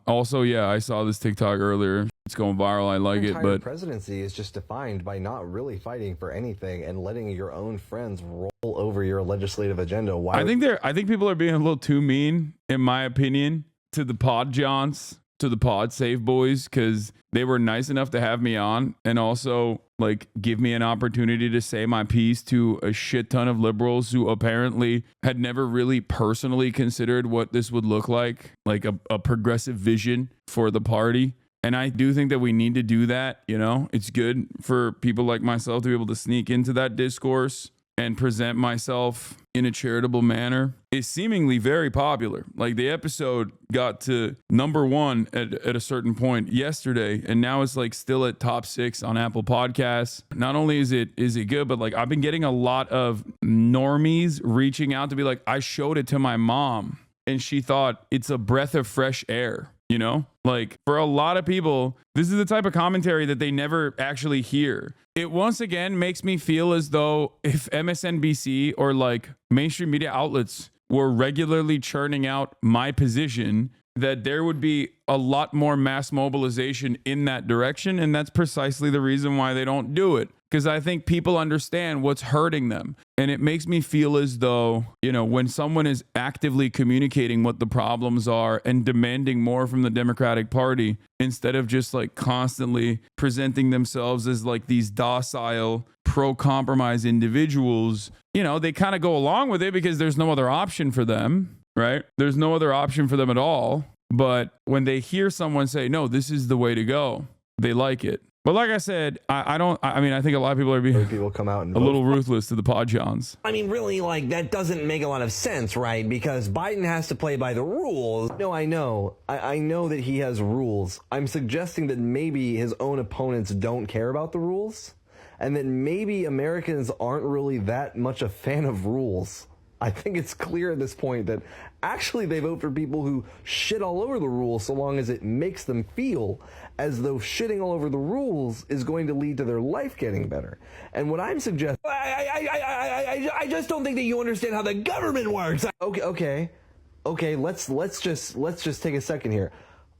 Also, yeah, I saw this TikTok earlier. It's going viral. I like it, but presidency is just defined by not really fighting for anything and letting your own friends roll over your legislative agenda. I think people are being a little too mean, in my opinion, to the Pod Johns, to the Pod Save boys, because they were nice enough to have me on and also like give me an opportunity to say my piece to a shit ton of liberals who apparently had never really personally considered what this would look like a progressive vision for the party. And I do think that we need to do that. You know, it's good for people like myself to be able to sneak into that discourse and present myself in a charitable manner. Is seemingly very popular. Like the episode got to #1 at a certain point yesterday, and now it's like still at top 6 on Apple Podcasts. Not only is it good, but like I've been getting a lot of normies reaching out to be like, I showed it to my mom and she thought it's a breath of fresh air. You know, like for a lot of people, this is the type of commentary that they never actually hear. It once again makes me feel as though if MSNBC or like mainstream media outlets were regularly churning out my position, that there would be a lot more mass mobilization in that direction. And that's precisely the reason why they don't do it. Because I think people understand what's hurting them. And it makes me feel as though, you know, when someone is actively communicating what the problems are and demanding more from the Democratic Party, instead of just like constantly presenting themselves as like these docile, pro-compromise individuals, you know, they kind of go along with it because there's no other option for them, right? There's no other option for them at all. But when they hear someone say, no, this is the way to go, they like it. But like I said, I think a lot of people are being people come out and a little ruthless to the Pod Johns. I mean, really, like, that doesn't make a lot of sense, right? Because Biden has to play by the rules. No, I know. I know that he has rules. I'm suggesting that maybe his own opponents don't care about the rules, and that maybe Americans aren't really that much a fan of rules. I think it's clear at this point that actually they vote for people who shit all over the rules so long as it makes them feel as though shitting all over the rules is going to lead to their life getting better. And what I'm suggesting... I just don't think that you understand how the government works. Okay, let's just take a second here.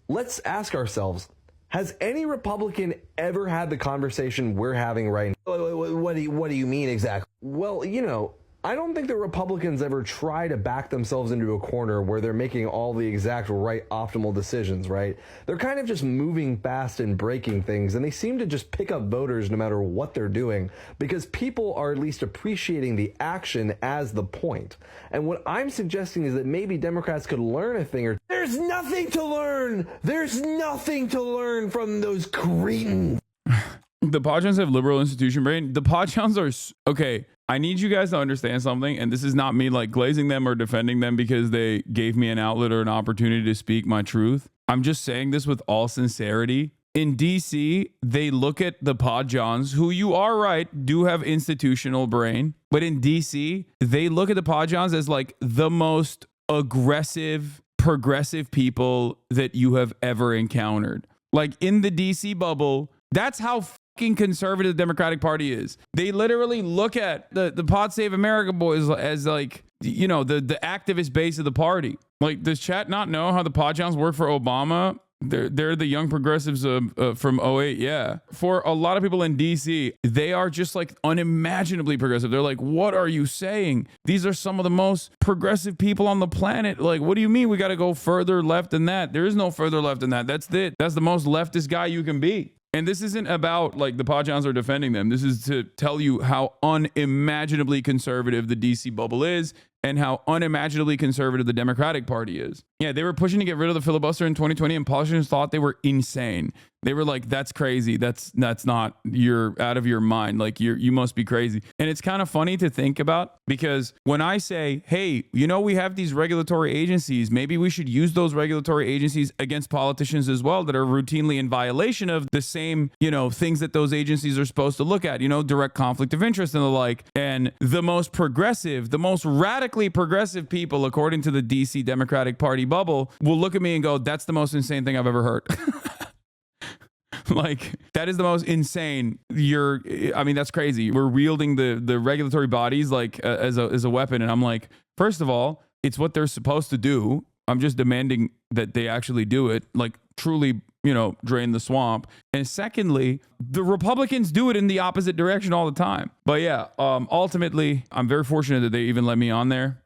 Let's ask ourselves, has any Republican ever had the conversation we're having right now? What do you mean exactly? Well, you know, I don't think that Republicans ever try to back themselves into a corner where they're making all the exact right optimal decisions, right? They're kind of just moving fast and breaking things, and they seem to just pick up voters no matter what they're doing because people are at least appreciating the action as the point. And what I'm suggesting is that maybe Democrats could learn a thing or... There's nothing to learn! There's nothing to learn from those cretins! The Pod Johns have liberal institution brain. The Pod Johns are... Okay, I need you guys to understand something, and this is not me like glazing them or defending them because they gave me an outlet or an opportunity to speak my truth. I'm just saying this with all sincerity. In DC, they look at the Pod Johns, who you are right, do have institutional brain. But in DC, they look at the Pod Johns as like the most aggressive, progressive people that you have ever encountered. Like in the DC bubble, that's how conservative the Democratic Party is. They literally look at the PodSaveAmerica boys as like, you know, the activist base of the party. Like, does chat not know how the Pod Johns work for Obama? They're the young progressives from 08. Yeah. For a lot of people in DC, they are just like unimaginably progressive. They're like, what are you saying? These are some of the most progressive people on the planet. Like, what do you mean we got to go further left than that? There is no further left than that. That's it. That's the most leftist guy you can be. And this isn't about like the Pod Johns are defending them. This is to tell you how unimaginably conservative the DC bubble is and how unimaginably conservative the Democratic Party is. Yeah, they were pushing to get rid of the filibuster in 2020 and politicians thought they were insane. They were like, that's crazy. That's not, you're out of your mind. Like you must be crazy. And it's kind of funny to think about because when I say, hey, you know, we have these regulatory agencies, maybe we should use those regulatory agencies against politicians as well that are routinely in violation of the same, you know, things that those agencies are supposed to look at, you know, direct conflict of interest and the like. And the most progressive, the most radically progressive people, according to the DC Democratic Party bubble, will look at me and go, that's the most insane thing I've ever heard. Like, that is the most insane. That's crazy. We're wielding the regulatory bodies like as a weapon. And I'm like, first of all, it's what they're supposed to do. I'm just demanding that they actually do it, like truly, you know, drain the swamp. And secondly, the Republicans do it in the opposite direction all the time. But yeah, ultimately, I'm very fortunate that they even let me on there.